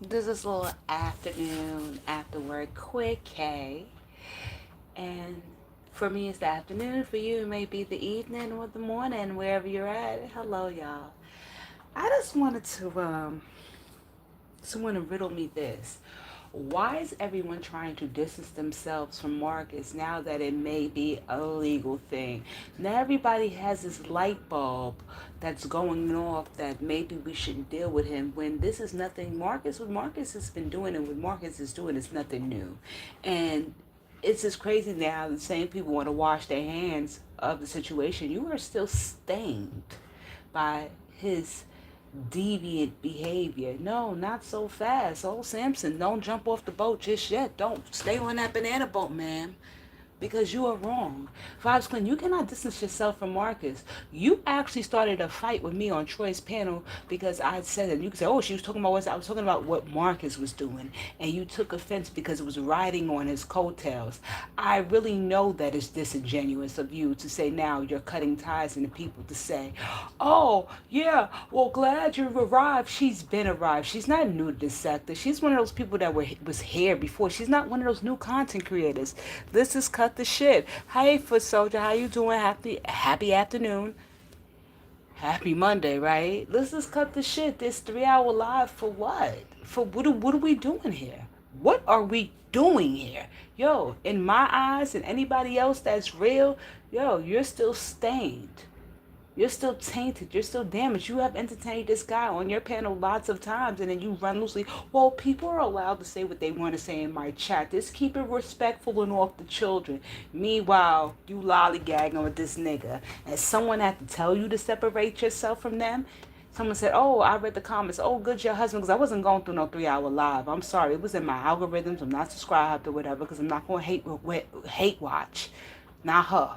This is a little afternoon after work quick K. And for me, it's the afternoon. For you, it may be the evening or the morning, wherever you're at. Hello, y'all. I just wanted to, someone to riddle me this. Why is everyone trying to distance themselves from Marcus now that it may be a legal thing? Now everybody has this light bulb that's going off that maybe we shouldn't deal with him when this is nothing. What Marcus has been doing and what Marcus is doing is nothing new. And it's just crazy now the same people want to wash their hands of the situation. You are still stained by his deviant behavior. No, not so fast. Old Samson, don't jump off the boat just yet. Don't stay on that banana boat, ma'am, because you are wrong. Vibes Clinton, you cannot distance yourself from Marcus. You actually started a fight with me on Troy's panel because I said it. You can say, oh, she was talking about what I was talking about what Marcus was doing. And you took offense because it was riding on his coattails. I really know that it's disingenuous of you to say now you're cutting ties into people to say, oh, yeah, well, glad you arrived. She's been arrived. She's not new to this sector. She's one of those people that was here before. She's not one of those new content creators. Let's just cut the shit. Hey, Foot Soldier, how you doing? Happy afternoon. Happy Monday, right? Let's just cut the shit. This 3 hour live for what? For what are we doing here? What are we doing here? Yo, in my eyes and anybody else that's real, yo, you're still stained. You're still tainted. You're still damaged. You have entertained this guy on your panel lots of times and then you run loosely. Well, people are allowed to say what they want to say in my chat. Just keep it respectful and off the children. Meanwhile, you lollygagging with this nigga. And someone had to tell you to separate yourself from them. Someone said, oh, I read the comments. Oh, good, your husband. Because I wasn't going through no 3 hour live. I'm sorry. It was in my algorithms. I'm not subscribed or whatever because I'm not going to hate watch. Not her.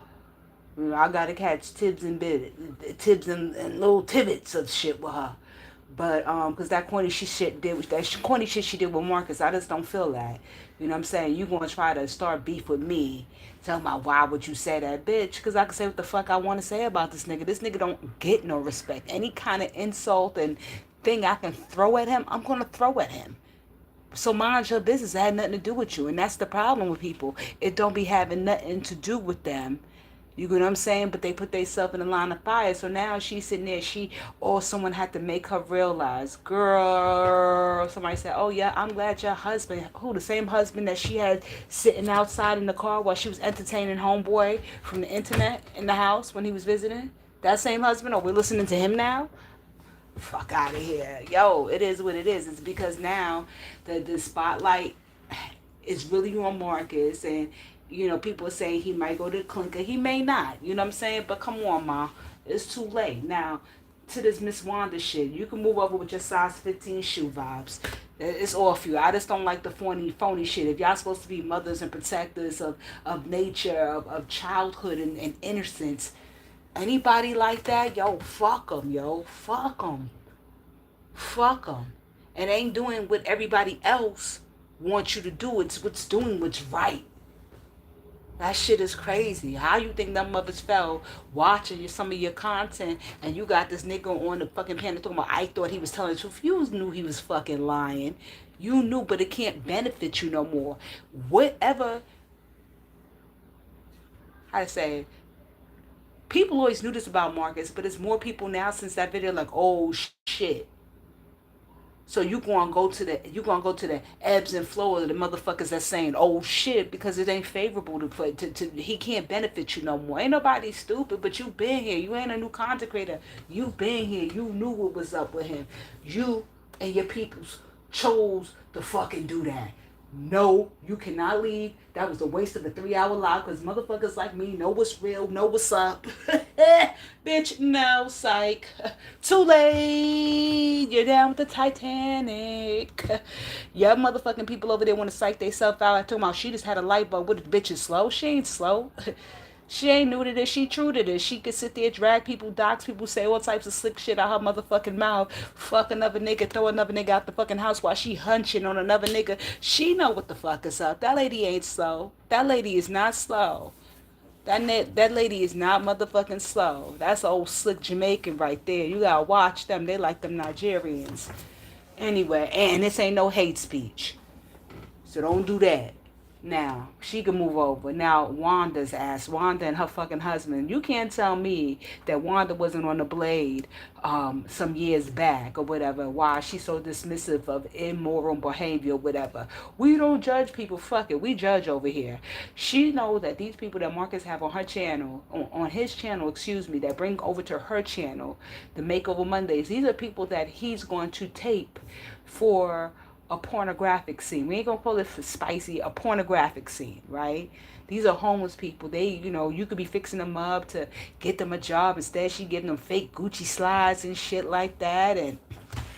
You know, I gotta catch tibs and little tibbits of shit with her. But cause that corny shit she did with Marcus, I just don't feel that. You know what I'm saying? You gonna try to start beef with me, tell me why would you say that, bitch? Cause I can say what the fuck I want to say about this nigga. This nigga don't get no respect. Any kind of insult and thing I can throw at him, I'm gonna throw at him. So mind your business. It had nothing to do with you. And that's the problem with people. It don't be having nothing to do with them. You know what I'm saying? But they put themselves in the line of fire. So now she's sitting there. Or someone had to make her realize, girl, somebody said, oh yeah, I'm glad your husband, who, the same husband that she had sitting outside in the car while she was entertaining homeboy from the internet in the house when he was visiting? That same husband? Or we're listening to him now? Fuck out of here. Yo, it is what it is. It's because now the spotlight is really on Marcus and people are saying he might go to the clinker. He may not. You know what I'm saying? But come on, ma. It's too late. Now, to this Miss Wanda shit, you can move over with your size 15 shoe vibes. It's all for you. I just don't like the phony shit. If y'all supposed to be mothers and protectors of nature, of childhood and innocence, anybody like that, yo, fuck them, yo. Fuck them. Fuck them. And ain't doing what everybody else wants you to do. It's doing what's right. That shit is crazy. How you think them mothers felt watching some of your content and you got this nigga on the fucking panel talking about I thought he was telling the truth. You knew he was fucking lying. You knew, but it can't benefit you no more. Whatever, how to say, people always knew this about Marcus, but it's more people now since that video like, oh shit. So you gonna go to the ebbs and flows of the motherfuckers that's saying oh shit because it ain't favorable to he can't benefit you no more. Ain't nobody stupid, but you been here. You ain't a new content creator. You been here. You knew what was up with him. You and your peoples chose to fucking do that. No, you cannot leave. That was a waste of a 3 hour live because motherfuckers like me know what's real, know what's up. Bitch, no, psych. Too late. You're down with the Titanic. Yeah, motherfucking people over there want to psych themselves out. I told about she just had a light bulb. What, the bitch is slow? She ain't slow. She ain't new to this. She true to this. She could sit there, drag people, dox people, say all types of slick shit out her motherfucking mouth. Fuck another nigga, throw another nigga out the fucking house while she hunching on another nigga. She know what the fuck is up. That lady ain't slow. That lady is not slow. That lady is not motherfucking slow. That's old slick Jamaican right there. You gotta watch them. They like them Nigerians. Anyway, and this ain't no hate speech. So don't do that. Now, she can move over. Now, Wanda's ass. Wanda and her fucking husband. You can't tell me that Wanda wasn't on the blade some years back or whatever. Why she's so dismissive of immoral behavior or whatever. We don't judge people. Fuck it. We judge over here. She knows that these people that Marcus have on her channel, on his channel, excuse me, that bring over to her channel, the Makeover Mondays, these are people that he's going to tape for a pornographic scene. We ain't gonna call it spicy, a pornographic scene, right? These are homeless people. They, you could be fixing them up to get them a job. Instead, she getting them fake Gucci slides and shit like that. And,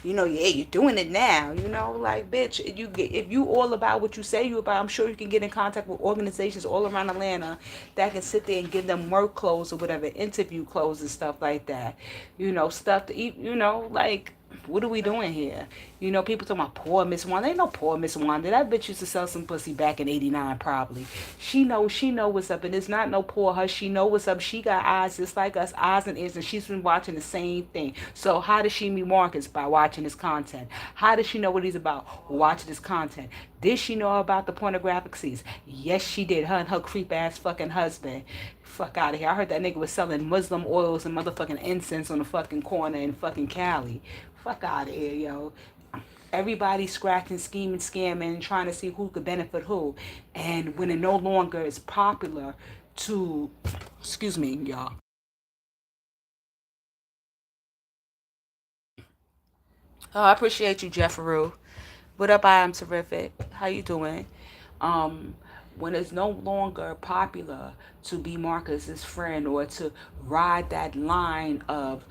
yeah, you're doing it now. Like, bitch, if you all about what you say you about, I'm sure you can get in contact with organizations all around Atlanta that can sit there and give them work clothes or whatever, interview clothes and stuff like that. Stuff to eat, like, what are we doing here? People talking about poor Miss Wanda. Ain't no poor Miss Wanda. That bitch used to sell some pussy back in '89 probably. She know what's up, and it's not no poor her. She know what's up. She got eyes just like us, eyes and ears, and she's been watching the same thing. So how does she meet Marcus? By watching his content. How does she know what he's about? Watching his content. Did she know about the pornographic scenes? Yes, she did. Her and her creep ass fucking husband. Fuck out of here. I heard that nigga was selling Muslim oils and motherfucking incense on the fucking corner in fucking Cali. Fuck out of here, yo. Everybody scratching, scheming, scamming, and trying to see who could benefit who. And when it no longer is popular to, excuse me, y'all. Oh, I appreciate you, Jefferoo. What up? I am terrific. How you doing? Um, when it's no longer popular to be Marcus's friend or to ride that line of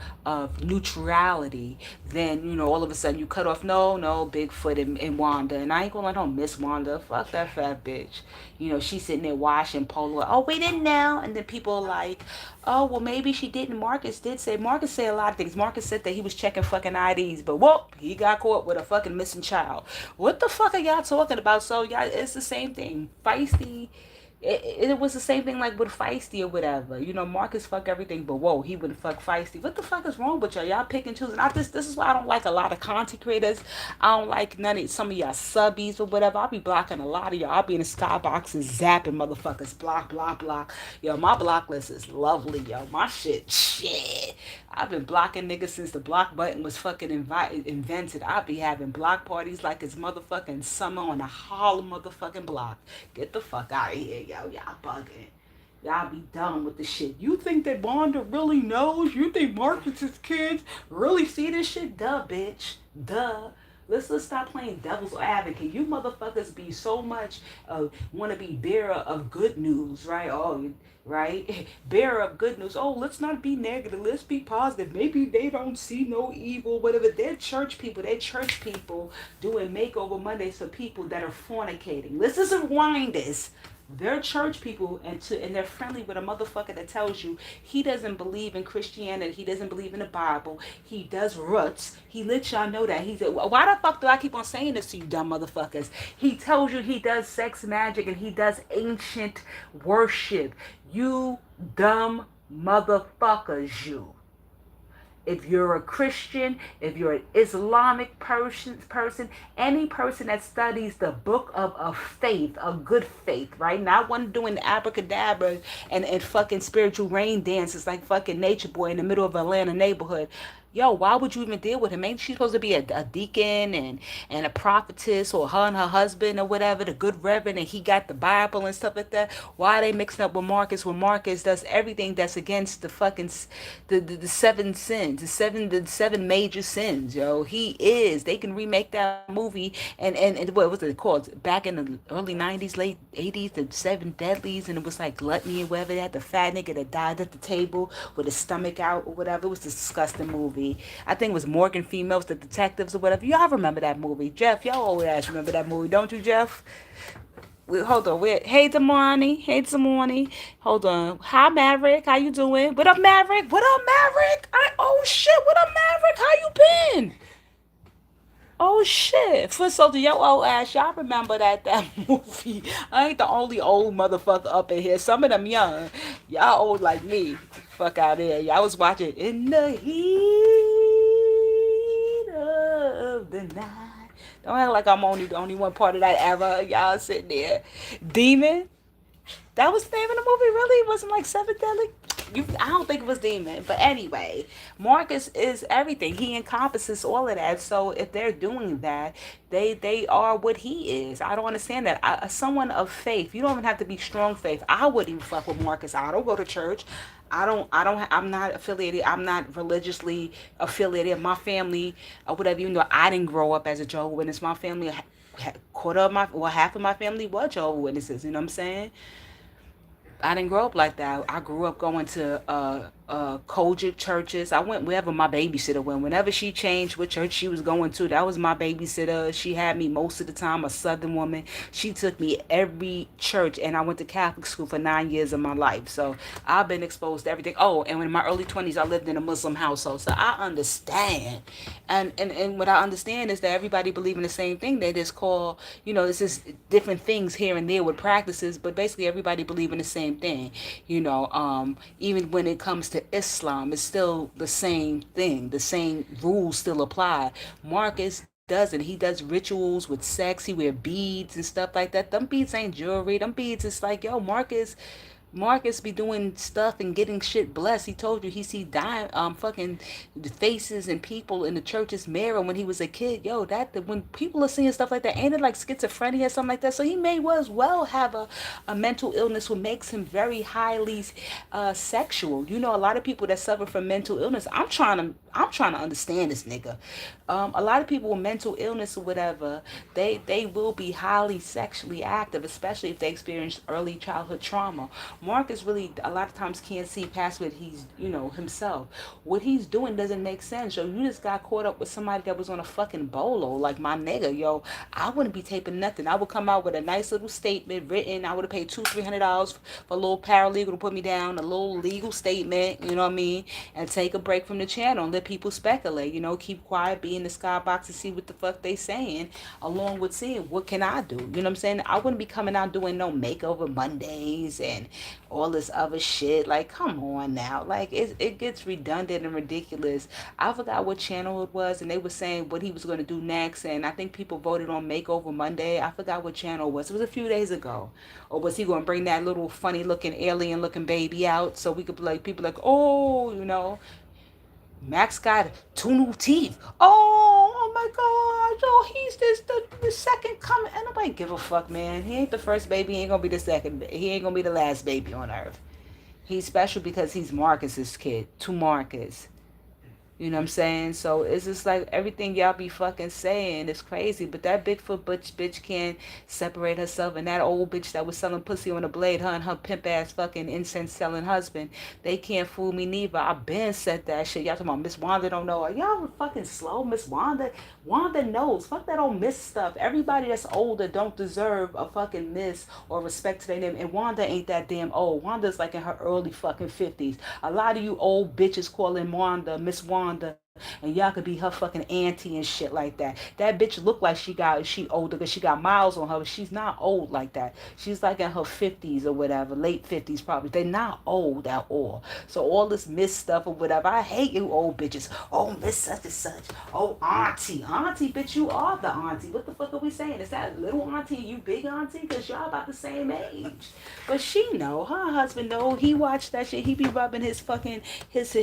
neutrality, then all of a sudden you cut off. No, Bigfoot and Wanda, and I ain't gonna let her miss Wanda. Fuck that fat bitch. She's sitting there washing polo. Oh, we didn't know, and then people are like, oh, well, maybe she didn't. Marcus said a lot of things. Marcus said that he was checking fucking IDs, but whoop, he got caught with a fucking missing child. What the fuck are y'all talking about? So y'all, it's the same thing. Feisty. It was the same thing like with Feisty or whatever. Marcus fuck everything, but whoa, he wouldn't fuck Feisty. What the fuck is wrong with y'all? Y'all pick and choose. And this is why I don't like a lot of content creators. I don't like some of y'all subbies or whatever. I'll be blocking a lot of y'all. I'll be in the skyboxes zapping motherfuckers. Block, block, block. Yo, my block list is lovely, yo. My shit. I've been blocking niggas since the block button was fucking invented. I be having block parties like it's motherfucking summer on a Harlem motherfucking block. Get the fuck out of here, yo. Y'all bugging. Y'all be done with the shit. You think that Wanda really knows? You think Marcus's kids really see this shit? Duh, bitch. Duh. Let's stop playing devil's advocate. You motherfuckers be so much want to be bearer of good news, right? Oh, right? Bearer of good news. Oh, let's not be negative. Let's be positive. Maybe they don't see no evil, whatever. They're church people. They're church people doing makeover Mondays for people that are fornicating. Let's just rewind this. They're church people, and they're friendly with a motherfucker that tells you he doesn't believe in Christianity, he doesn't believe in the Bible, he does roots. He lets y'all know that. He said, why the fuck do I keep on saying this to you dumb motherfuckers? He tells you he does sex magic and he does ancient worship. You dumb motherfuckers, you. If you're a Christian, if you're an Islamic person, any person that studies the book of faith, a good faith, right? Not one doing abracadabra and fucking spiritual rain dances like fucking Nature Boy in the middle of Atlanta neighborhood. Yo, why would you even deal with him? Ain't she supposed to be a deacon and a prophetess, or her and her husband or whatever, the good reverend, and he got the Bible and stuff like that? Why are they mixing up with Marcus when Marcus does everything that's against the fucking the seven sins, the seven major sins, yo? They can remake that movie and what was it called? Back in the early 90s, late 80s, the seven deadlies, and it was like gluttony or whatever. They had the fat nigga that died at the table with his stomach out or whatever. It was a disgusting movie. I think it was Morgan Females, the detectives or whatever. Y'all remember that movie? Jeff, y'all always ask remember that movie, don't you, Jeff? Hold on. Hey, Damani. Hey, Damani. Hold on. Hi, Maverick. How you doing? What up, Maverick? What up, Maverick? Oh, shit. What up, Maverick? How you been? Oh shit! For so to your old ass, y'all remember that movie? I ain't the only old motherfucker up in here. Some of them young. Y'all old like me. Fuck out here. Y'all was watching In the Heat of the night. Don't act like I'm only the only one part of that ever. Y'all sitting there. Demon? That was the name of the movie, really? It wasn't like Seven Deadly? I don't think it was Demon. But anyway, Marcus is everything. He encompasses all of that. So if they're doing that, they are what he is. I don't understand that. Someone of faith, you don't even have to be strong faith. I wouldn't even fuck with Marcus. I don't go to church. I'm not affiliated. I'm not religiously affiliated. My family, or whatever, even though I didn't grow up as a Jehovah's Witness, my family, quarter of my, well, half of my family were Jehovah's Witnesses. You know what I'm saying? I didn't grow up like that. I grew up going to Kojic churches. I went wherever my babysitter went. Whenever she changed what church she was going to, that was my babysitter. She had me most of the time, a Southern woman. She took me every church, and I went to Catholic school for 9 years of my life. So I've been exposed to everything. Oh, and in my early 20s, I lived in a Muslim household. So I understand. And what I understand is that everybody believe in the same thing. They just call, it's just different things here and there with practices, but basically everybody believe in the same thing. Even when it comes to Islam, it's still the same thing. The same rules still apply. Marcus doesn't. He does rituals with sex. He wear beads and stuff like that. Them beads ain't jewelry. Them beads is like, yo, Marcus be doing stuff and getting shit blessed. He told you he see fucking faces and people in the church's mirror when he was a kid. Yo, when people are seeing stuff like that, ain't it like schizophrenia or something like that? So he may as well have a mental illness what makes him very highly sexual. A lot of people that suffer from mental illness. I'm trying to understand this nigga. A lot of people with mental illness or whatever, they will be highly sexually active, especially if they experience early childhood trauma. Marcus really a lot of times can't see past what he's, himself. What he's doing doesn't make sense. Yo, you just got caught up with somebody that was on a fucking bolo, like my nigga. Yo, I wouldn't be taping nothing. I would come out with a nice little statement written. I would have paid $200-$300 for a little paralegal to put me down, a little legal statement, you know what I mean, and take a break from the channel and let people speculate. Keep quiet, be in the skybox and see what the fuck they saying, along with seeing what can I do. You know what I'm saying? I wouldn't be coming out doing no makeover Mondays and all this other shit. Like, come on now. Like, it gets redundant and ridiculous. I forgot what channel it was, and they were saying what he was going to do next, and I think people voted on Makeover Monday. I forgot what channel it was. It was a few days ago. Or was he going to bring that little funny looking alien looking baby out so we could be like, people like, oh, Max got 2 new teeth. Oh my God. Yo, he's the second coming. And nobody give a fuck, man. He ain't the first baby. He ain't going to be the second. He ain't going to be the last baby on earth. He's special because he's Marcus's kid. To Marcus. You know what I'm saying? So it's just like everything y'all be fucking saying is crazy. But that Bigfoot bitch can't separate herself. And that old bitch that was selling pussy on a blade, her and her pimp ass fucking incense selling husband, they can't fool me neither. I been said that shit. Y'all talking about Miss Wanda don't know. Are y'all fucking slow? Miss Wanda? Wanda knows. Fuck that old Miss stuff. Everybody that's older don't deserve a fucking Miss or respect to their name. And Wanda ain't that damn old. Wanda's like in her early fucking 50s. A lot of you old bitches calling Wanda Miss Wanda, and y'all could be her fucking auntie and shit like that. That bitch look like she older because she got miles on her, but she's not old like that. She's like in her 50s or whatever, late 50s probably. They're not old at all. So all this Miss stuff or whatever, I hate you old bitches. Oh, Miss such and such. Oh, auntie. Auntie, bitch, you are the auntie. What the fuck are we saying? Is that little auntie you big auntie? Because y'all about the same age. But she know, her husband know, he watched that shit. He be rubbing his fucking, his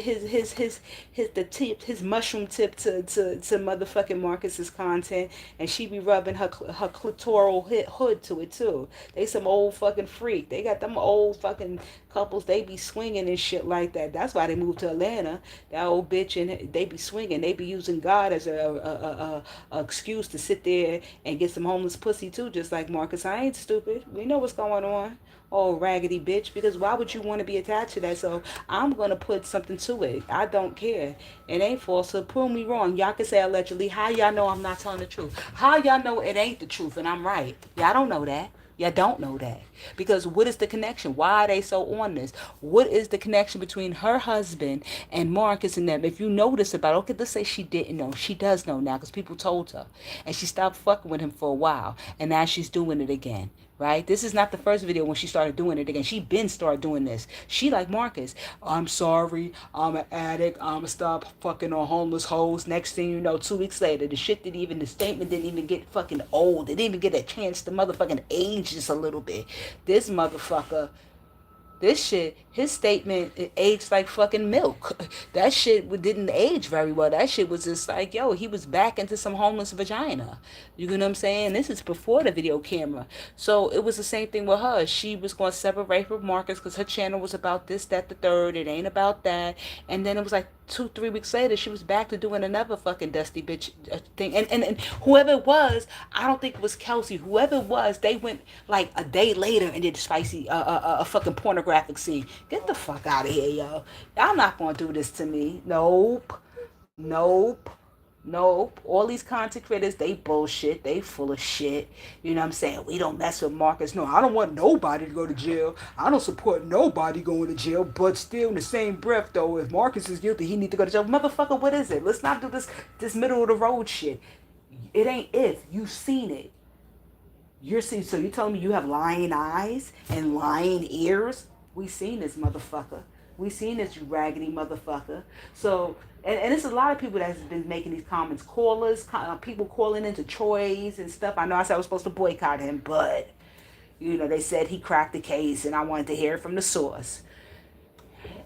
mushroom tip to motherfucking Marcus's content, and she be rubbing her clitoral hood to it too. They some old fucking freak. They got them old fucking couples. They be swinging and shit like that. That's why they moved to Atlanta. That old bitch, and they be swinging. They be using God as a excuse to sit there and get some homeless pussy too. Just like Marcus, I ain't stupid. We know what's going on. Oh, raggedy bitch, because why would you want to be attached to that? So I'm going to put something to it. I don't care. It ain't false. So prove me wrong. Y'all can say allegedly. How y'all know I'm not telling the truth? How y'all know it ain't the truth and I'm right? Y'all don't know that. Y'all don't know that. Because what is the connection? Why are they so on this? What is the connection between her husband and Marcus and them? If you notice about, okay, let's say she didn't know. She does know now because people told her. And she stopped fucking with him for a while. And now she's doing it again. right? This is not the first video when she started doing it again. She been started doing this. She like Marcus. I'm sorry. I'm an addict. I'ma stop fucking on homeless hoes. Next thing you know, 2 weeks later, the statement didn't even get fucking old. It didn't even get a chance to motherfucking age just a little bit. This motherfucker, this shit, his statement, it aged like fucking milk. That shit didn't age very well. That shit was just like, yo, he was back into some homeless vagina. You know what I'm saying? This is before the video camera. So it was the same thing with her. She was going to separate from Marcus because her channel was about this, that, the third. It ain't about that. And then it was like 2, 3 weeks later, she was back to doing another fucking dusty bitch thing. And whoever it was, I don't think it was Kelsey. Whoever it was, they went like a day later and did spicy, a fucking pornographic scene. Get the fuck out of here, yo. Y'all not gonna do this to me. Nope. Nope. Nope. All these content creators, they bullshit. They full of shit. You know what I'm saying? We don't mess with Marcus. No, I don't want nobody to go to jail. I don't support nobody going to jail. But still, in the same breath, though, if Marcus is guilty, he need to go to jail. Motherfucker, what is it? Let's not do this middle of the road shit. It ain't if. You've seen it. You're seeing. So you're telling me you have lying eyes and lying ears? We seen this motherfucker. We seen this, you raggedy motherfucker. So, and it's a lot of people that's been making these comments. Callers, people calling into Troy's and stuff. I know I said I was supposed to boycott him, but, you know, they said he cracked the case, and I wanted to hear it from the source.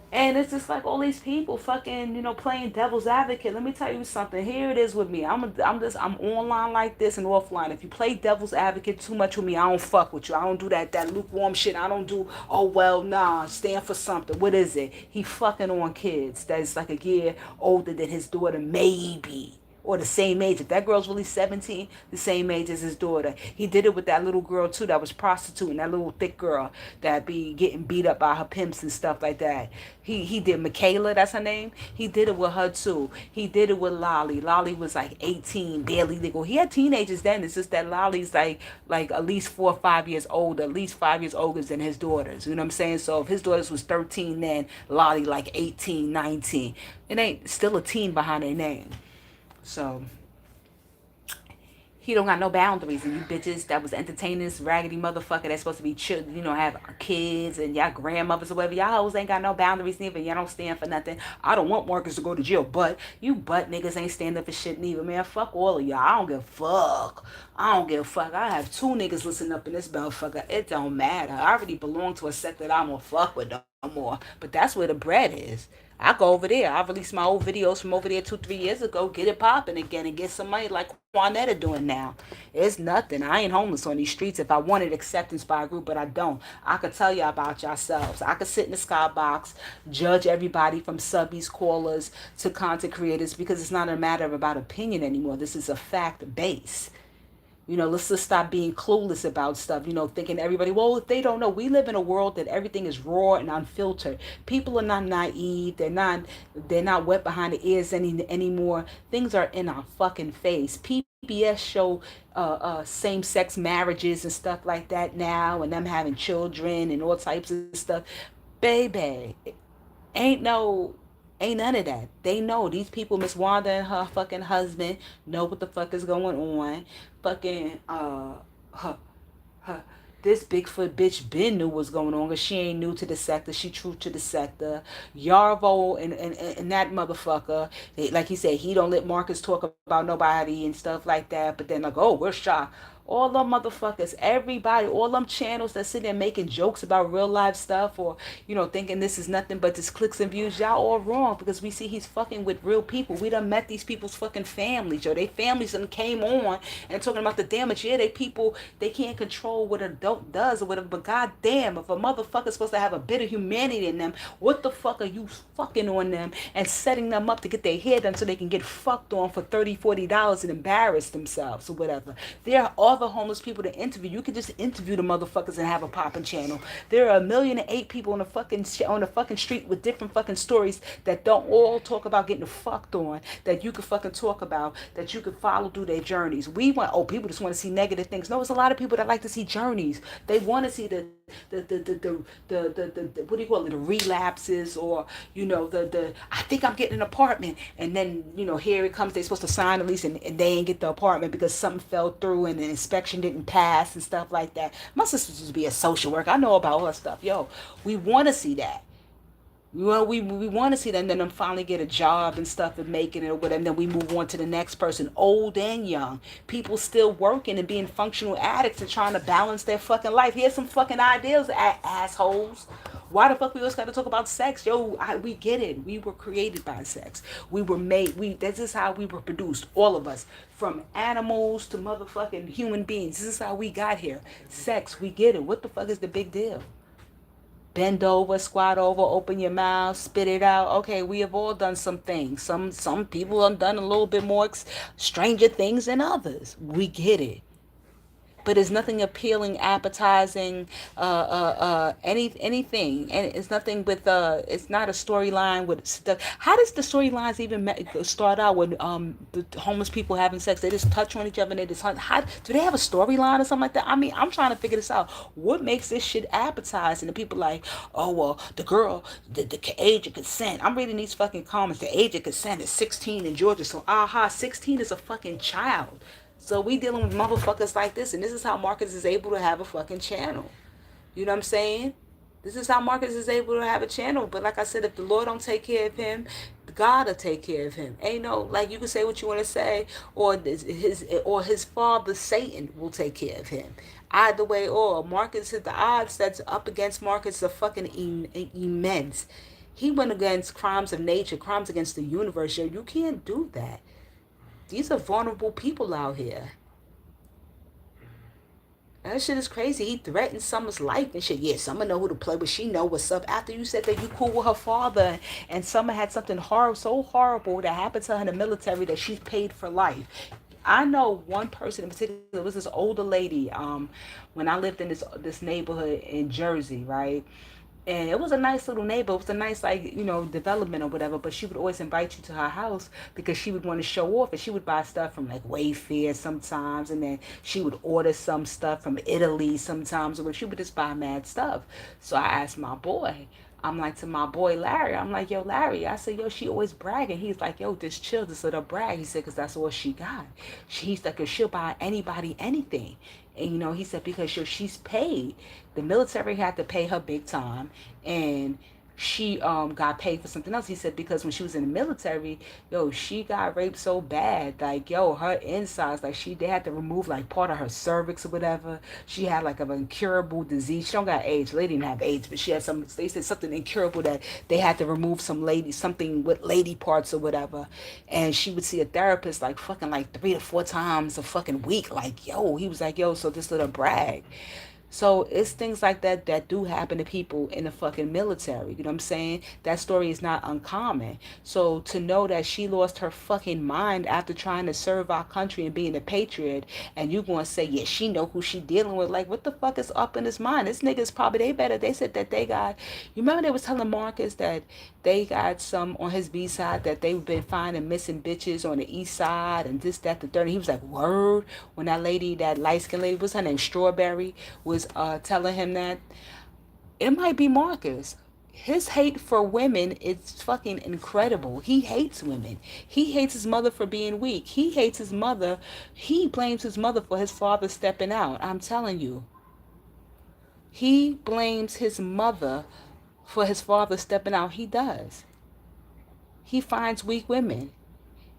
And it's just like all these people fucking, you know, playing devil's advocate. Let me tell you something. Here it is with me. I'm online like this and offline. If you play devil's advocate too much with me, I don't fuck with you. I don't do that lukewarm shit. I don't do, oh well, nah, stand for something. What is it? He fucking on kids that's like a year older than his daughter, maybe. Or the same age. If that girl's really 17, the same age as his daughter. He did it with that little girl too that was prostituting, that little thick girl that be getting beat up by her pimps and stuff like that. He did Michaela, that's her name. He did it with her too. He did it with Lolly. Lolly was like 18, barely legal. He had teenagers then. It's just that Lolly's like at least 4 or 5 years older, at least 5 years older than his daughters. You know what I'm saying? So if his daughters was 13 then, Lolly like 18, 19. It ain't still a teen behind their name. So he don't got no boundaries, and you bitches that was entertaining this raggedy motherfucker that's supposed to be children, you know, have kids and y'all grandmothers or whatever. Y'all hoes ain't got no boundaries neither. Y'all don't stand for nothing. I don't want Marcus to go to jail, but you butt niggas ain't stand up for shit neither, man. Fuck all of y'all. I don't give a fuck. I don't give a fuck. I have 2 niggas listening up in this motherfucker. It don't matter. I already belong to a sect that I'm gonna fuck with no more. But that's where the bread is. I go over there. I release my old videos from over there 2, 3 years ago. Get it popping again and get some money like Juanetta doing now. It's nothing. I ain't homeless on these streets if I wanted acceptance by a group, but I don't. I could tell you about yourselves. I could sit in the skybox, judge everybody from subbies, callers to content creators because it's not a matter about opinion anymore. This is a fact base. You know, let's just stop being clueless about stuff, you know, thinking everybody, well, if they don't know, we live in a world that everything is raw and unfiltered. People are not naive. They're not wet behind the ears anymore. Things are in our fucking face. PBS show same-sex marriages and stuff like that now, and them having children and all types of stuff. Baby, ain't no ain't none of that. They know these people, Miss Wanda and her fucking husband, know what the fuck is going on. Fucking her, her this Bigfoot bitch been knew what's going on because she ain't new to the sector. She true to the sector. Yarvo and that motherfucker, like he said, he don't let Marcus talk about nobody and stuff like that. But then like, oh, we're shocked. All them motherfuckers, everybody, all them channels that sit there making jokes about real life stuff or, you know, thinking this is nothing but just clicks and views, y'all all wrong because we see he's fucking with real people. We done met these people's fucking families, yo. They families done came on and talking about the damage. Yeah, they people, they can't control what an adult does or whatever, but goddamn, if a motherfucker's supposed to have a bit of humanity in them, what the fuck are you fucking on them and setting them up to get their hair done so they can get fucked on for $30, $40 and embarrass themselves or whatever? There are other homeless people to interview. You could just interview the motherfuckers and have a popping channel. There are 1,000,008 people on the fucking street with different fucking stories that don't all talk about getting fucked on, that you could fucking talk about, that you could follow through their journeys. People just want to see negative things. No, there's a lot of people that like to see journeys. They want to see the what do you call it, the relapses, or the I think I'm getting an apartment, and then here it comes, they're supposed to sign a lease, and they ain't get the apartment because something fell through and the inspection didn't pass and stuff like that. My sister used to be a social worker. I know about her stuff. Yo, we want to see that. Well, we want to see them, then them finally get a job and stuff and making it or whatever. And then we move on to the next person, old and young. People still working and being functional addicts and trying to balance their fucking life. Here's some fucking ideas, assholes. Why the fuck we always got to talk about sex? Yo, we get it. We were created by sex. We were made. This is how we were produced. All of us, from animals to motherfucking human beings. This is how we got here. Sex. We get it. What the fuck is the big deal? Bend over, squat over, open your mouth, spit it out. Okay, we have all done some things. Some people have done a little bit more stranger things than others. We get it. But there's nothing appealing, appetizing, anything, and it's nothing with it's not a storyline with stuff. How does the storylines even start out with the homeless people having sex? They just touch on each other and they just hunt. How do they have a storyline or something like that? I mean, I'm trying to figure this out. What makes this shit appetizing? The people like, oh well, the girl, the age of consent. I'm reading these fucking comments. The age of consent is 16 in Georgia. So 16 is a fucking child. So we dealing with motherfuckers like this, and this is how Marcus is able to have a fucking channel. You know what I'm saying? This is how Marcus is able to have a channel. But like I said, if the Lord don't take care of him, God will take care of him. Ain't no, like, you can say what you want to say, or his father Satan will take care of him. Either way, or Marcus, the odds that's up against Marcus are fucking immense. He went against crimes of nature, crimes against the universe. Yo, you can't do that. These are vulnerable people out here. That shit is crazy. He threatened Summer's life and shit. Yeah, Summer know who to play with. She know what's up. After you said that you cool with her father, and Summer had something so horrible that happened to her in the military that she's paid for life. I know one person in particular. It was this older lady. When I lived in this neighborhood in Jersey, right? And it was a nice little neighbor. It was a nice, like, development or whatever. But she would always invite you to her house because she would want to show off. And she would buy stuff from, like, Wayfair sometimes. And then she would order some stuff from Italy sometimes. Or she would just buy mad stuff. So I asked my boy. I'm like, to my boy Larry, I'm like, yo, Larry, I said, yo, she always bragging. He's like, yo, just chill, just let her brag. He said, because that's all she got. He's like, she'll buy anybody anything. And, he said, because she's paid. The military had to pay her big time. And she got paid for something else. He said because when she was in the military, yo, she got raped so bad, like, yo, her insides, like, they had to remove like part of her cervix or whatever. She had like an incurable disease. She don't got AIDS. Lady didn't have AIDS, but she had they said something incurable that they had to remove something with lady parts or whatever. And she would see a therapist like fucking like 3 to 4 times a fucking week. Like, yo, he was like, yo, so just let her brag. So it's things like that do happen to people in the fucking military. You know what I'm saying? That story is not uncommon. So to know that she lost her fucking mind after trying to serve our country and being a patriot, and you going to say, yeah, she know who she dealing with. Like, what the fuck is up in his mind? This nigga's probably, they said that they got, you remember they was telling Marcus that they got some on his B side that they've been finding missing bitches on the east side and this, that, the third. And he was like, word? When that lady, that light-skinned lady, what's her name, Strawberry, was telling him that, it might be Marcus. His hate for women is fucking incredible. He hates women. He hates his mother for being weak. He hates his mother. He blames his mother for his father stepping out. I'm telling you. He blames his mother for his father stepping out. He does. He finds weak women.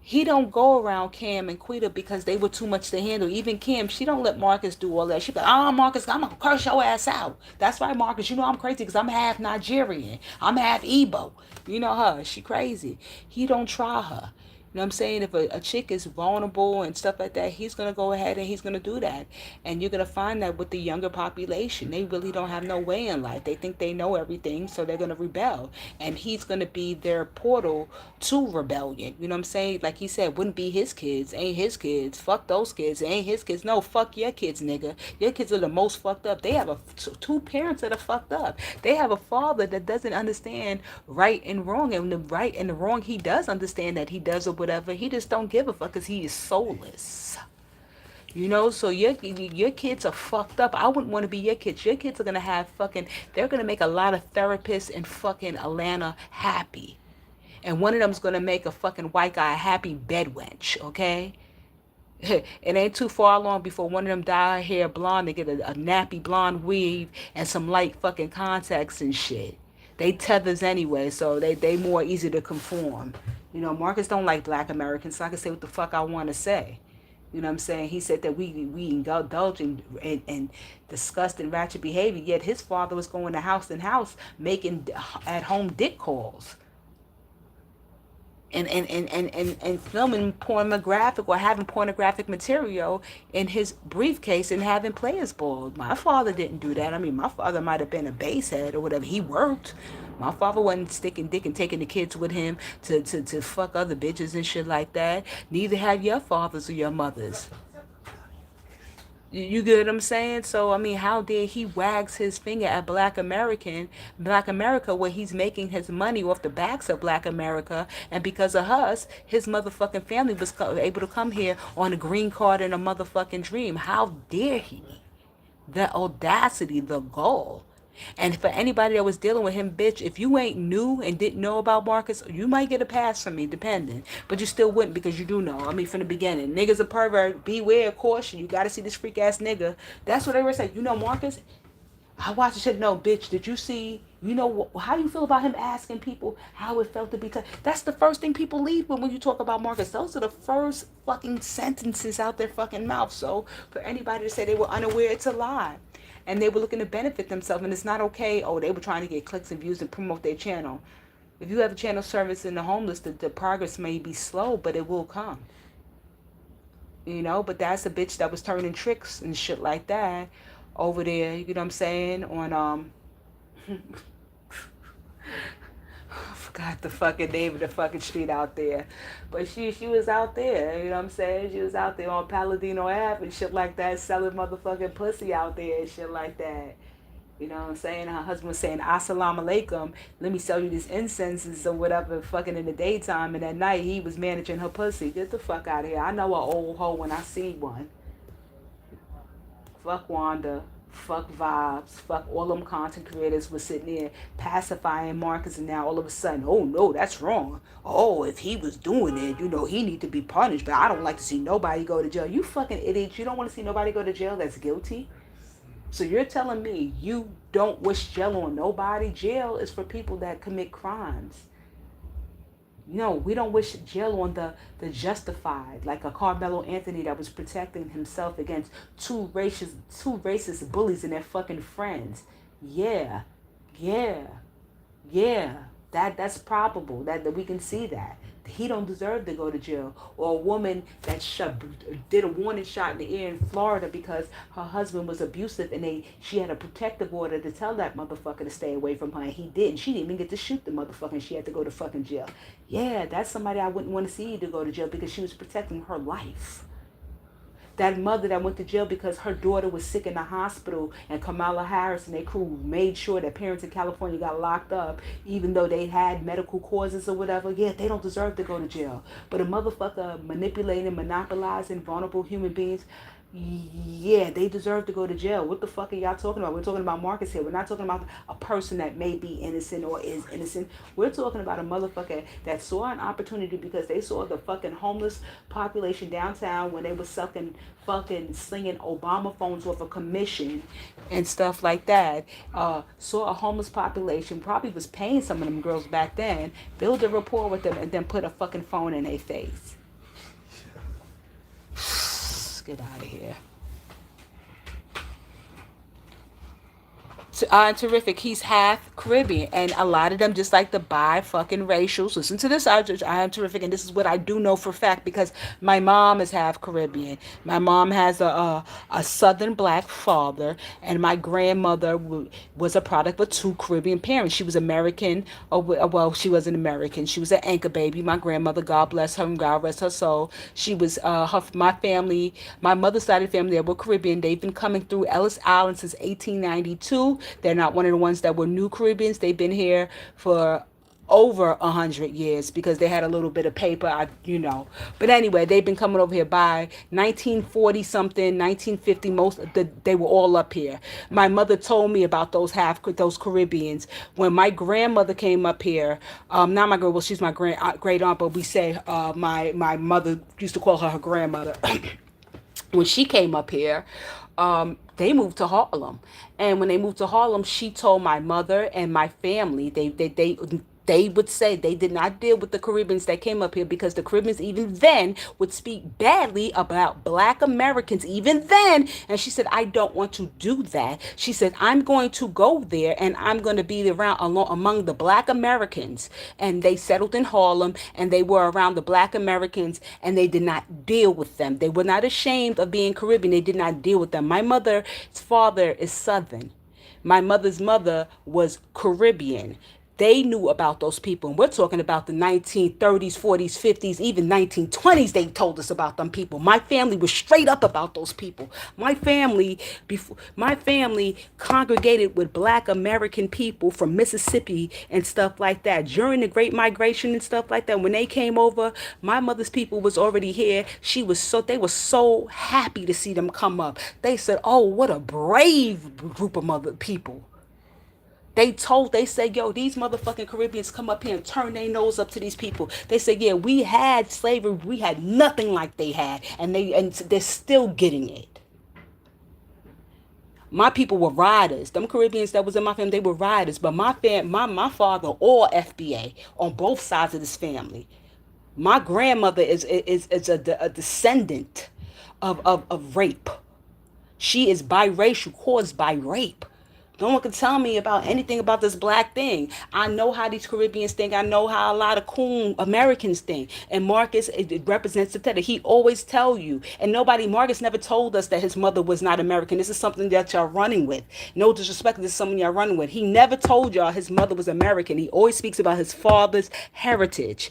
He don't go around Cam and Quita because they were too much to handle. Even Kim, she don't let Marcus do all that. She be like, oh, Marcus, I'm going to curse your ass out. That's right, Marcus. You know I'm crazy because I'm half Nigerian. I'm half Igbo. You know her. She crazy. He don't try her. You know what I'm saying? If a chick is vulnerable and stuff like that, he's going to go ahead and he's going to do that. And you're going to find that with the younger population. They really don't have no way in life. They think they know everything, so they're going to rebel. And he's going to be their portal to rebellion. You know what I'm saying? Like he said, wouldn't be his kids. Ain't his kids. Fuck those kids. Ain't his kids. No, fuck your kids, nigga. Your kids are the most fucked up. They have two parents that are fucked up. They have a father that doesn't understand right and wrong. And the right and the wrong, he does understand that he does or whatever. He just don't give a fuck because he is soulless. So your kids are fucked up. I wouldn't want to be your kids. Your kids are gonna have fucking. They're gonna make a lot of therapists in fucking Atlanta happy, and one of them's gonna make a fucking white guy a happy bed wench. Okay. It ain't too far along before one of them dye hair blonde, they get a nappy blonde weave and some light fucking contacts and shit. They tethers anyway, so they more easy to conform. Marcus don't like black Americans, so I can say what the fuck I want to say. You know what I'm saying? He said that we indulge in disgusting ratchet behavior, yet his father was going to house and house making at home dick calls and filming pornographic or having pornographic material in his briefcase and having players ball. My father didn't do that. I mean, my father might have been a basehead or whatever. He worked. My father wasn't sticking dick and taking the kids with him to fuck other bitches and shit like that. Neither have your fathers or your mothers. You get what I'm saying? So I mean, how dare he wags his finger at Black America, where he's making his money off the backs of Black America, and because of us, his motherfucking family was able to come here on a green card and a motherfucking dream. How dare he? The audacity, the gall. And for anybody that was dealing with him, bitch, if you ain't new and didn't know about Marcus, you might get a pass from me, depending. But you still wouldn't because you do know. I mean, from the beginning. Niggas a pervert. Beware, caution. You got to see this freak ass nigga. That's what they were saying. Marcus? I watched the shit. No, bitch, did you see? How you feel about him asking people how it felt to be touched? That's the first thing people lead with when you talk about Marcus. Those are the first fucking sentences out their fucking mouth. So for anybody to say they were unaware, it's a lie. And they were looking to benefit themselves, and it's not okay. Oh, they were trying to get clicks and views and promote their channel. If you have a channel service in the homeless, the progress may be slow, but it will come. But that's a bitch that was turning tricks and shit like that over there, you know what I'm saying, on I forgot the fucking name of the fucking street out there. But she was out there, you know what I'm saying? She was out there on Palladino Ave and shit like that, selling motherfucking pussy out there and shit like that. You know what I'm saying? Her husband was saying, Assalamu alaikum, let me sell you these incenses or whatever, fucking in the daytime. And at night, he was managing her pussy. Get the fuck out of here. I know an old hoe when I see one. Fuck Wanda. Fuck Vibes. Fuck all them content creators was sitting there pacifying Marcus, and now all of a sudden, oh no, that's wrong. Oh, if he was doing it, he need to be punished. But I don't like to see nobody go to jail. You fucking idiot. You don't want to see nobody go to jail that's guilty? So you're telling me you don't wish jail on nobody? Jail is for people that commit crimes. We don't wish jail on the justified, like a Carmelo Anthony that was protecting himself against two racist bullies and their fucking friends. Yeah. That's probable that we can see that. He don't deserve to go to jail. Or a woman that did a warning shot in the ear in Florida because her husband was abusive, and she had a protective order to tell that motherfucker to stay away from her, and he didn't. She didn't even get to shoot the motherfucker, and she had to go to fucking jail. Yeah, that's somebody I wouldn't want to see to go to jail because she was protecting her life. That mother that went to jail because her daughter was sick in the hospital, and Kamala Harris and their crew made sure that parents in California got locked up even though they had medical causes or whatever. Yeah, they don't deserve to go to jail. But a motherfucker manipulating, monopolizing vulnerable human beings, yeah, they deserve to go to jail. What the fuck are y'all talking about? We're talking about Marcus here. We're not talking about a person that may be innocent or is innocent. We're talking about a motherfucker that saw an opportunity because they saw the fucking homeless population downtown when they were fucking slinging Obama phones off a commission and stuff like that. Saw a homeless population, probably was paying some of them girls back then, build a rapport with them, and then put a fucking phone in their face. Get out of here. Terrific. He's half Caribbean, and a lot of them just like the fucking racials. Listen to this. I am terrific, and this is what I do know for a fact because my mom is half Caribbean. My mom has a Southern black father, and my grandmother was a product of two Caribbean parents. She was American, she wasn't American. She was an anchor baby. My grandmother, God bless her and God rest her soul. She was my family. My mother's side of the family, they were Caribbean. They've been coming through Ellis Island since 1892. They're not one of the ones that were new Caribbeans. They've been here for over 100 years because they had a little bit of paper, But anyway, they've been coming over here by 1940 something, 1950. They were all up here. My mother told me about those Caribbeans when my grandmother came up here. Not my girl, well, she's my great aunt, but we say my mother used to call her grandmother. When she came up here, they moved to Harlem, and when they moved to Harlem, she told my mother and my family they would say they did not deal with the Caribbeans that came up here because the Caribbeans even then would speak badly about black Americans even then. And she said, I don't want to do that. She said, I'm going to go there and I'm going to be around among the black Americans. And they settled in Harlem and they were around the black Americans and they did not deal with them. They were not ashamed of being Caribbean. They did not deal with them. My mother's father is Southern. My mother's mother was Caribbean. They knew about those people. And we're talking about the 1930s, 40s, 50s, even 1920s. They told us about them people. My family was straight up about those people. My family congregated with black American people from Mississippi and stuff like that. During the Great Migration and stuff like that, when they came over, my mother's people was already here. They were so happy to see them come up. They said, oh, what a brave group of mother people. They said, yo, these motherfucking Caribbeans come up here and turn their nose up to these people. They said, yeah, we had slavery. We had nothing like they had. And they're still getting it. My people were riders. Them Caribbeans that was in my family, they were riders. But my father, all FBA on both sides of this family. My grandmother is a descendant of rape. She is biracial, caused by rape. No one can tell me about anything about this black thing. I know how these Caribbeans think. I know how a lot of cool Americans think. And Marcus, it represents the tether. He always tell you. And Marcus never told us that his mother was not American. This is something that y'all running with. No disrespect, this is something y'all running with. He never told y'all his mother was American. He always speaks about his father's heritage.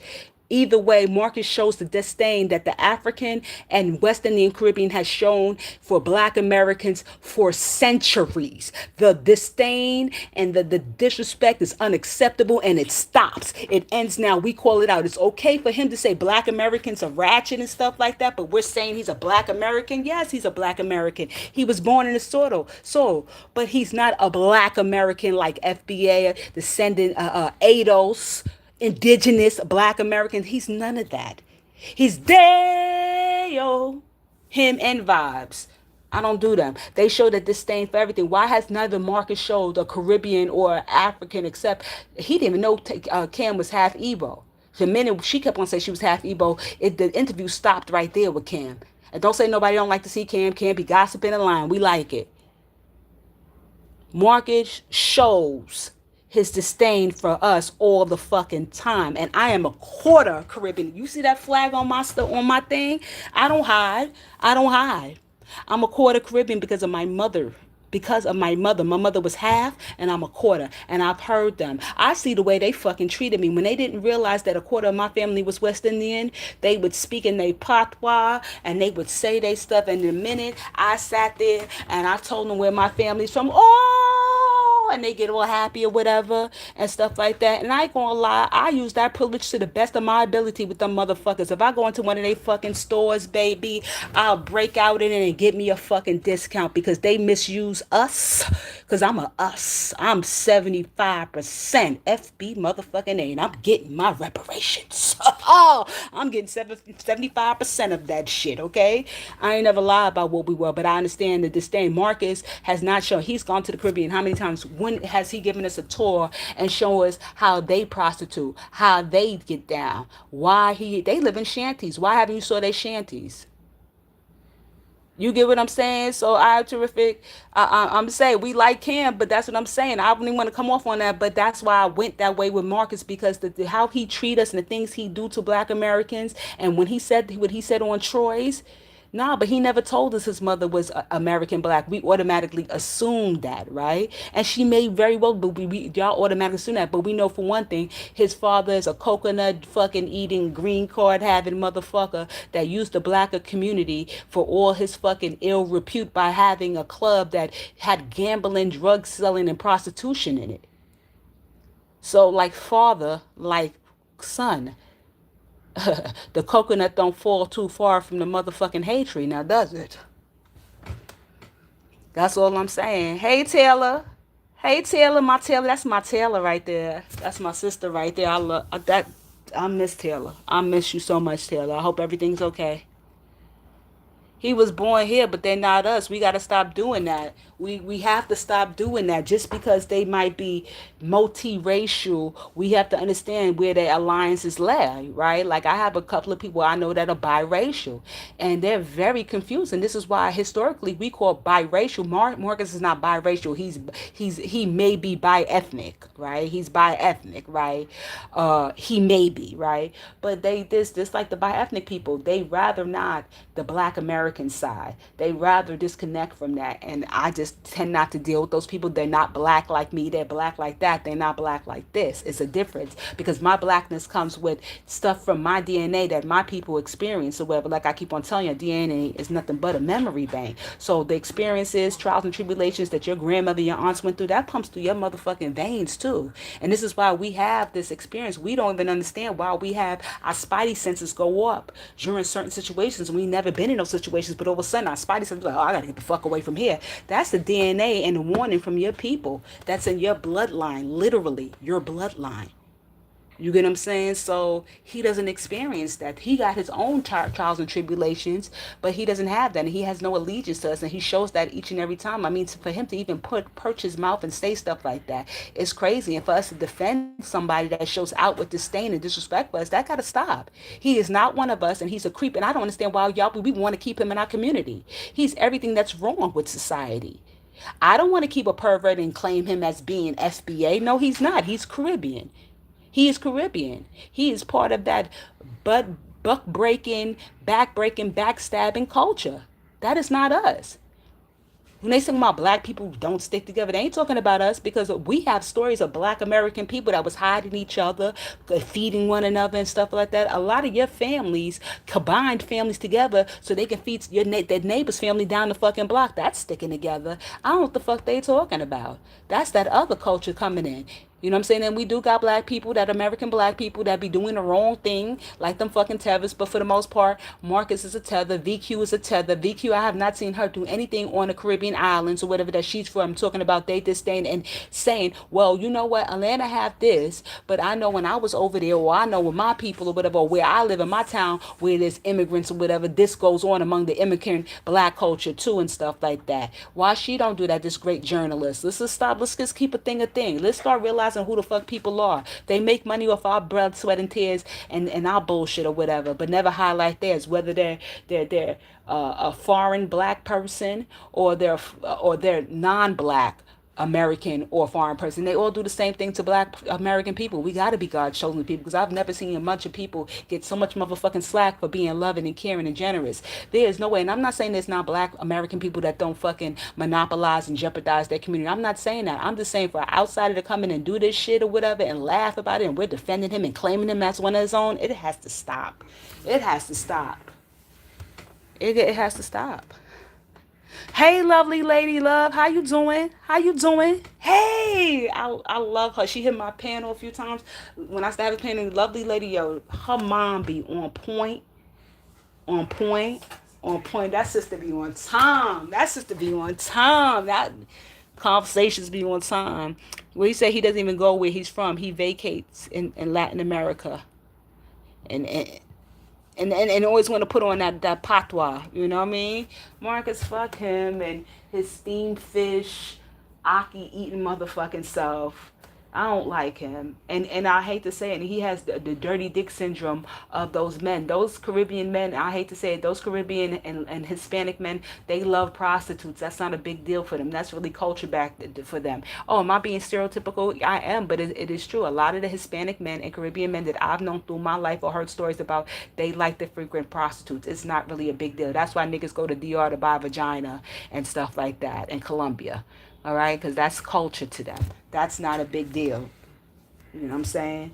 Either way, Marcus shows the disdain that the African and West Indian Caribbean has shown for black Americans for centuries. The disdain and the disrespect is unacceptable and it stops. It ends now. We call it out. It's okay for him to say black Americans are ratchet and stuff like that, but we're saying he's a black American. Yes, he's a black American. He was born in Lesotho, but he's not a black American like FBA, descendant ADOS. Indigenous black Americans. He's none of that. He's Deo, him and vibes. I don't do them. They show that disdain for everything. Why has neither Marcus showed a Caribbean or African except he didn't even know Cam was half Igbo. The minute she kept on saying she was half Igbo, the interview stopped right there with Cam. And don't say nobody don't like to see Cam. Cam be gossiping in line. We like it. Marcus shows his disdain for us all the fucking time. And I am a quarter Caribbean. You see that flag on my thing? I don't hide. I'm a quarter Caribbean because of my mother. My mother was half and I'm a quarter, and I've heard them. I see the way they fucking treated me when they didn't realize that a quarter of my family was West Indian. They would speak in their patois and they would say they stuff, and the minute I sat there and I told them where my family's from, and they get all happy or whatever and stuff like that. And I ain't gonna lie, I use that privilege to the best of my ability with them motherfuckers. If I go into one of they fucking stores, baby, I'll break out in it and get me a fucking discount because they misuse us. Because I'm a us. I'm 75% FB motherfucking A, and I'm getting my reparations. I'm getting 75% of that shit, okay? I ain't never lied about what we were, but I understand the disdain. Marcus has not shown. He's gone to the Caribbean how many times? When has he given us a tour and show us how they prostitute, how they get down, they live in shanties? Why haven't you saw their shanties? You get what I'm saying? So I terrific. I'm saying we like him, but that's what I'm saying. I don't even want to come off on that, but that's why I went that way with Marcus, because how he treat us and the things he do to black Americans, and when he said what he said on Troy's. Nah, but he never told us his mother was American black. We automatically assumed that, right? And she may very well, but y'all automatically assume that. But we know for one thing, his father is a coconut fucking eating, green card having motherfucker that used the blacker community for all his fucking ill repute by having a club that had gambling, drug selling, and prostitution in it. So like father, like son. The coconut don't fall too far from the motherfucking hay tree, now does it? That's all I'm saying. Hey Taylor. Hey Taylor, my Taylor, that's my Taylor right there. That's my sister right there. I love that. I miss Taylor. I miss you so much, Taylor. I hope everything's okay. He was born here, but they're not us. We got to stop doing that. We have to stop doing that. Just because they might be multiracial, we have to understand where their alliances lie, right? Like I have a couple of people I know that are biracial, and they're very confused. And this is why historically we call biracial. Marcus is not biracial. He may be bi-ethnic, right? He's bi-ethnic, right? He may be, right? But they this like the bi-ethnic people, they rather not the Black American side. They rather disconnect from that. And I just tend not to deal with those people. They're not black like me. They're black like that. They're not black like this. It's a difference because my blackness comes with stuff from my DNA that my people experience or whatever. Like I keep on telling you, DNA is nothing but a memory bank. So the experiences, trials and tribulations that your grandmother, your aunts went through, that pumps through your motherfucking veins too. And this is why we have this experience. We don't even understand why we have our spidey senses go up during certain situations. We never been in those situations, but all of a sudden our spidey senses like, oh, I gotta get the fuck away from here. That's the DNA and the warning from your people. That's in your bloodline, literally your bloodline. You get what I'm saying? So he doesn't experience that. He got his own trials and tribulations, but he doesn't have that. And he has no allegiance to us. And he shows that each and every time. I mean, for him to even perch his mouth and say stuff like that, it's crazy. And for us to defend somebody that shows outward disdain and disrespect for us, that got to stop. He is not one of us, and he's a creep. And I don't understand why y'all, we want to keep him in our community. He's everything that's wrong with society. I don't want to keep a pervert and claim him as being FBA. No, he's not. He's Caribbean. He is Caribbean. He is part of that buck breaking, back breaking, backstabbing culture. That is not us. When they talking about black people who don't stick together, they ain't talking about us because we have stories of black American people that was hiding each other, feeding one another and stuff like that. A lot of your families combined families together so they can feed their neighbor's family down the fucking block. That's sticking together. I don't know what the fuck they talking about. That's that other culture coming in. You know what I'm saying? And we do got black people, that American black people that be doing the wrong thing, like them fucking tethers. But for the most part, Marcus is a tether. VQ is a tether. VQ, I have not seen her do anything on the Caribbean islands or whatever that she's from, talking about they disdain and saying, well, you know what, Atlanta have this, but I know when I was over there, or I know with my people or whatever, or where I live in my town, where there's immigrants or whatever, this goes on among the immigrant black culture too and stuff like that. Why she don't do that, this great journalist? Let's just stop. Let's just keep a thing a thing. Let's start realizing who the fuck people are. They make money off our blood, sweat, and tears and our bullshit or whatever, but never highlight theirs. Whether they're a foreign black person or they're non-black American or foreign person. They all do the same thing to black American people. We got to be God's chosen people because I've never seen a bunch of people get so much motherfucking slack for being loving and caring and generous. There is no way, and I'm not saying there's not black American people that don't fucking monopolize and jeopardize their community. I'm not saying that. I'm just saying for an outsider to come in and do this shit or whatever and laugh about it and we're defending him and claiming him as one of his own, it has to stop. It has to stop. It has to stop. Hey, lovely lady love, how you doing? How you doing? Hey, I love her. She hit my panel a few times. When I started panning, lovely lady, yo, her mom be on point, on point, on point. That sister be on time. That sister be on time. That conversations be on time. Where he said he doesn't even go where he's from. He vacates in Latin America. And always want to put on that patois, you know what I mean? Marcus, fuck him and his steamed fish, Aki eating motherfucking self. I don't like him. And I hate to say it, he has the dirty dick syndrome of those men. Those Caribbean men, I hate to say it, those Caribbean and Hispanic men, they love prostitutes. That's not a big deal for them. That's really culture back for them. Oh, am I being stereotypical? I am, but it is true. A lot of the Hispanic men and Caribbean men that I've known through my life or heard stories about, they like to frequent prostitutes. It's not really a big deal. That's why niggas go to DR to buy a vagina and stuff like that in Colombia. All right, because that's culture to them. That's not a big deal. You know what I'm saying?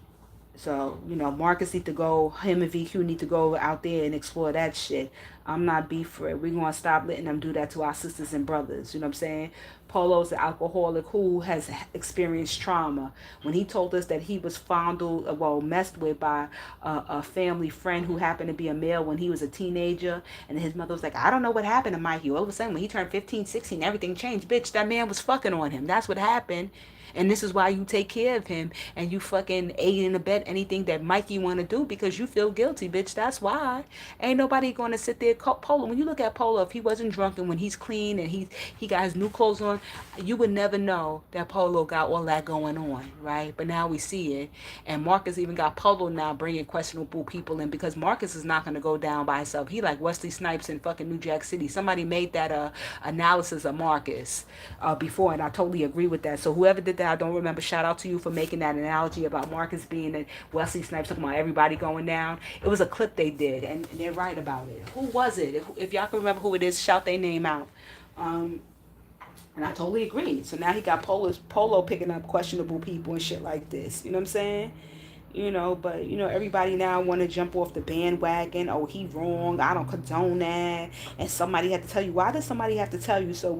So, Marcus need to go, him and VQ need to go out there and explore that shit. I'm not beef for it. We're going to stop letting them do that to our sisters and brothers. You know what I'm saying? Polo's an alcoholic who has experienced trauma. When he told us that he was fondled, well, messed with by a family friend who happened to be a male when he was a teenager, and his mother was like, I don't know what happened to Mikey. All of a sudden, when he turned 15, 16, everything changed. Bitch, that man was fucking on him. That's what happened. And this is why you take care of him and you fucking aid and abet anything that Mikey want to do because you feel guilty, bitch. That's why. Ain't nobody going to sit there. Polo, when you look at Polo, if he wasn't drunk and when he's clean and he got his new clothes on, you would never know that Polo got all that going on, right? But now we see it. And Marcus even got Polo now bringing questionable people in because Marcus is not going to go down by himself. He like Wesley Snipes in fucking New Jack City. Somebody made that analysis of Marcus before, and I totally agree with that. So whoever did that, I don't remember. Shout out to you for making that analogy about Marcus being a Wesley Snipes talking about everybody going down. It was a clip they did, and they're right about it. Who was it? If y'all can remember who it is, shout their name out. And I totally agree. So now he got Polo picking up questionable people and shit like this. You know what I'm saying? But everybody now want to jump off the bandwagon. Oh, he wrong. I don't condone that. And somebody had to tell you. Why does somebody have to tell you? So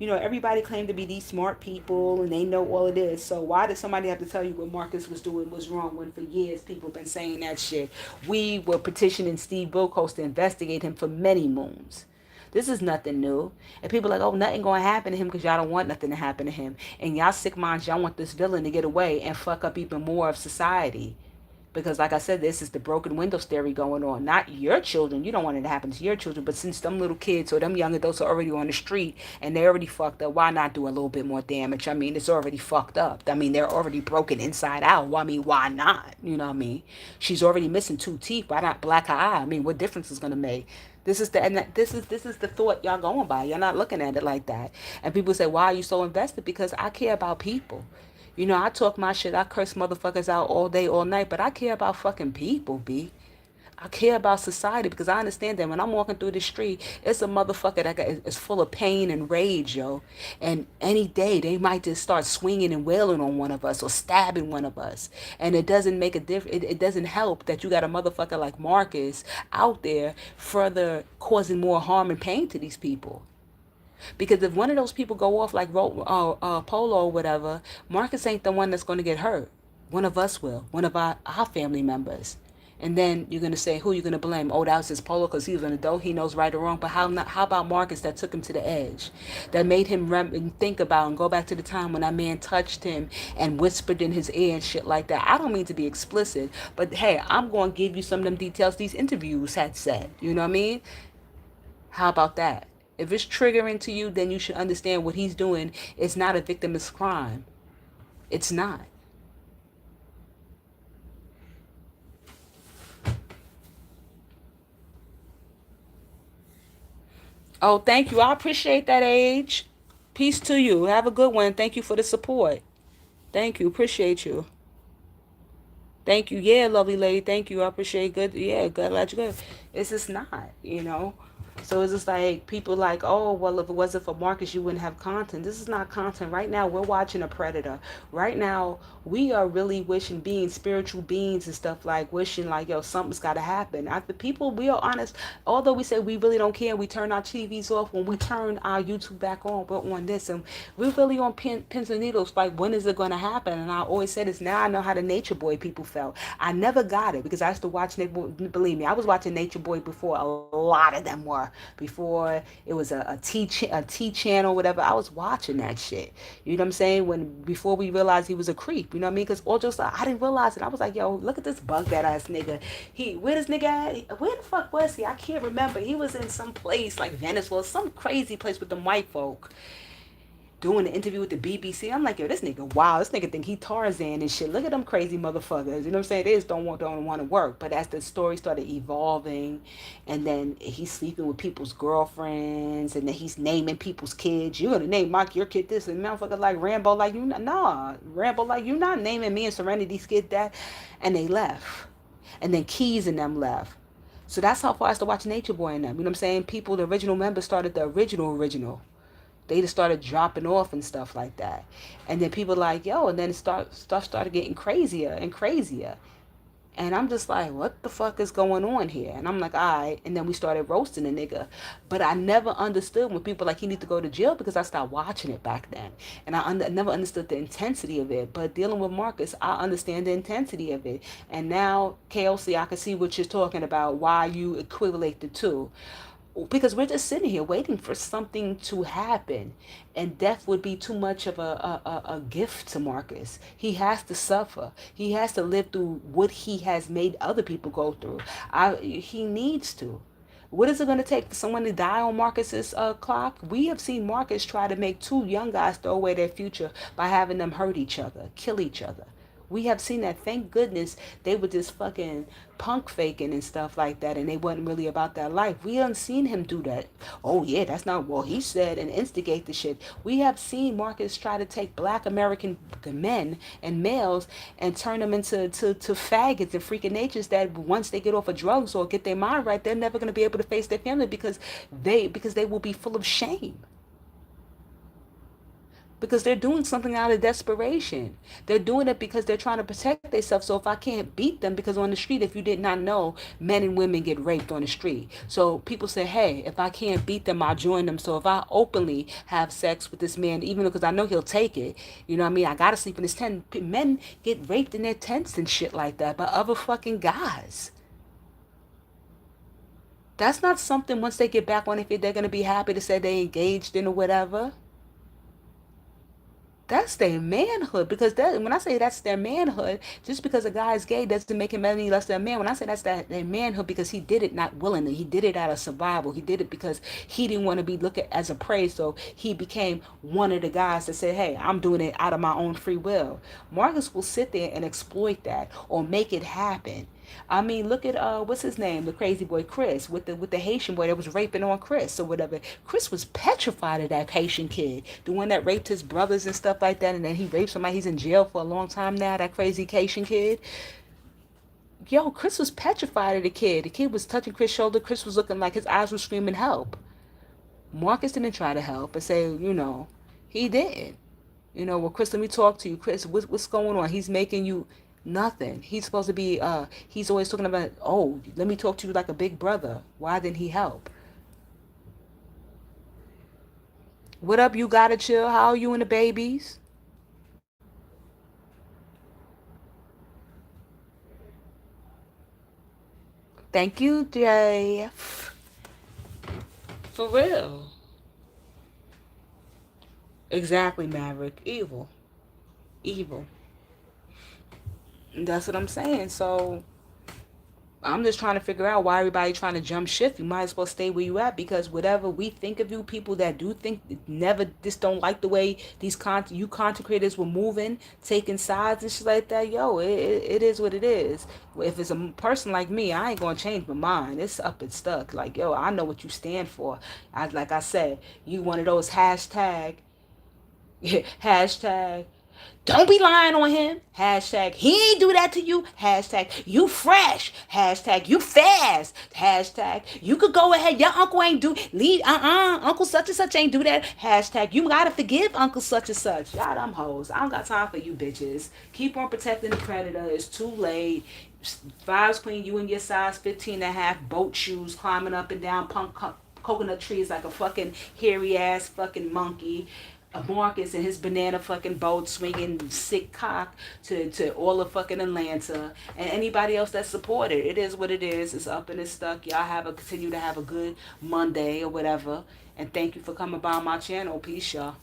everybody claimed to be these smart people and they know all of this. So why did somebody have to tell you what Marcus was doing was wrong when for years people have been saying that shit? We were petitioning Steve Wilkos to investigate him for many moons. This is nothing new. And people are like, oh, nothing going to happen to him because y'all don't want nothing to happen to him. And y'all sick minds, y'all want this villain to get away and fuck up even more of society. Because like I said, this is the broken windows theory going on. Not your children. You don't want it to happen to your children. But since them little kids or them young adults are already on the street and they're already fucked up, why not do a little bit more damage? I mean, it's already fucked up. I mean, they're already broken inside out. Well, I mean, why not? You know what I mean? She's already missing 2 teeth. Why not black her eye? I mean, what difference is going to make? This is the thought y'all going by. Y'all not looking at it like that. And people say, why are you so invested? Because I care about people. I talk my shit. I curse motherfuckers out all day, all night. But I care about fucking people, B. I care about society because I understand that when I'm walking through the street, it's a motherfucker that is full of pain and rage, yo. And any day they might just start swinging and wailing on one of us or stabbing one of us. And it doesn't make a difference. It doesn't help that you got a motherfucker like Marcus out there further causing more harm and pain to these people. Because if one of those people go off like Polo or whatever, Marcus ain't the one that's going to get hurt. One of us will. One of our family members. And then you're going to say, who you going to blame? Oh, that was his Polo because he was an adult. He knows right or wrong. But how about Marcus that took him to the edge? That made him think about and go back to the time when that man touched him and whispered in his ear and shit like that. I don't mean to be explicit. But, hey, I'm going to give you some of them details these interviews had said. You know what I mean? How about that? If it's triggering to you, then you should understand what he's doing is not a victimless crime. It's not. Oh, thank you. I appreciate that, Age. Peace to you. Have a good one. Thank you for the support. Thank you. Appreciate you. Thank you. Yeah, lovely lady. Thank you. I appreciate good. Yeah, glad you good. It's just not. So it's just like people like, oh, well, if it wasn't for Marcus, you wouldn't have content. This is not content. Right now, we're watching a predator. Right now, we are really wishing being spiritual beings and stuff like wishing like, yo, something's got to happen. The people, we are honest. Although we say we really don't care, we turn our TVs off. When we turn our YouTube back on, we're on this. And we're really on pins and needles. Like, when is it going to happen? And I always say this, now I know how the Nature Boy people felt. I never got it because I used to watch Nature Boy. Believe me, I was watching Nature Boy before a lot of them were. Before it was a T channel, whatever. I was watching that shit. You know what I'm saying? Before we realized he was a creep. You know what I mean? Because all just I didn't realize it. I was like, yo, look at this bug that ass nigga. Where this nigga at? Where the fuck was he? I can't remember. He was in some place like Venice or some crazy place with them white folk. Doing an interview with the BBC. I'm like, yo, this nigga, wow, this nigga think he Tarzan and shit. Look at them crazy motherfuckers. You know what I'm saying? They just don't want to work. But as the story started evolving, and then he's sleeping with people's girlfriends, and then he's naming people's kids. You're gonna name your kid this, and motherfucker like Rambo, like you, nah, Rambo, like you not naming me and Serenity's kid that, and they left, and then Keys and them left. So that's how far I started watching Nature Boy and them. You know what I'm saying? People, the original members started the original. They just started dropping off and stuff like that. And then people like, yo, and then stuff started getting crazier and crazier. And I'm just like, what the fuck is going on here? And I'm like, all right. And then we started roasting the nigga. But I never understood when people like, he need to go to jail, because I stopped watching it back then. And I never understood the intensity of it. But dealing with Marcus, I understand the intensity of it. And now, KLC, I can see what you're talking about, why you equivalate the two, because we're just sitting here waiting for something to happen, and death would be too much of a gift to Marcus. He has to suffer. He has to live through what he has made other people go through. He needs to. What is it going to take for someone to die on Marcus's clock? We have seen Marcus try to make two young guys throw away their future by having them hurt each other, kill each other. We have seen that. Thank goodness they were just fucking punk faking and stuff like that, and they wasn't really about that life. We haven't seen him do that. Oh yeah, that's not what he said, and instigate the shit. We have seen Marcus try to take black American men and males and turn them into faggots and freaking natures that once they get off of drugs or get their mind right, they're never going to be able to face their family, because they will be full of shame, because they're doing something out of desperation. They're doing it because they're trying to protect themselves. So if I can't beat them, because on the street, if you did not know, men and women get raped on the street. So people say, hey, if I can't beat them, I'll join them. So if I openly have sex with this man, even because I know he'll take it, you know what I mean? I gotta sleep in his tent. Men get raped in their tents and shit like that by other fucking guys. That's not something once they get back on it, they're gonna be happy to say they engaged in or whatever. That's their manhood, because that, when I say that's their manhood, just because a guy is gay doesn't make him any less than a man. When I say that's their manhood, because he did it not willingly, he did it out of survival, he did it because he didn't want to be looked at as a prey, so he became one of the guys that said, hey, I'm doing it out of my own free will. Marcus will sit there and exploit that or make it happen. I mean, look at what's his name, the crazy boy Chris, with the Haitian boy that was raping on Chris or whatever. Chris was petrified of that Haitian kid, the one that raped his brothers and stuff like that, and then he raped somebody. He's in jail for a long time now. That crazy Haitian kid. Yo, Chris was petrified of the kid. The kid was touching Chris' shoulder. Chris was looking like his eyes were screaming help. Marcus didn't try to help and say, he didn't. Well, Chris, let me talk to you. Chris, what's going on? He's making you nothing. He's supposed to be, he's always talking about, oh, let me talk to you like a big brother. Why didn't he help? What up, you gotta chill? How are you and the babies? Thank you, Jay. For real. Exactly, Maverick. Evil. Evil. That's what I'm saying. So I'm just trying to figure out why everybody trying to jump ship. You might as well stay where you at, because whatever we think of you, people that do think never just don't like the way these content creators were moving, taking sides and shit like that. Yo, it is what it is. If it's a person like me, I ain't gonna change my mind. It's up and stuck. Like, yo, I know what you stand for. Like I said, you one of those hashtag hashtag don't be lying on him. Hashtag he ain't do that to you. Hashtag you fresh. Hashtag you fast. Hashtag you could go ahead. Your uncle ain't do leave. Uncle such and such ain't do that. Hashtag you gotta forgive Uncle such and such. Y'all them hoes. I don't got time for you bitches. Keep on protecting the predator. It's too late. Vibes between you and your size 15 and a half boat shoes climbing up and down coconut trees like a fucking hairy ass fucking monkey. Marcus and his banana fucking boat swinging sick cock to all of fucking Atlanta, and anybody else that supported. It is what it is. It's up and it's stuck. Y'all continue to have a good Monday or whatever. And thank you for coming by my channel. Peace, y'all.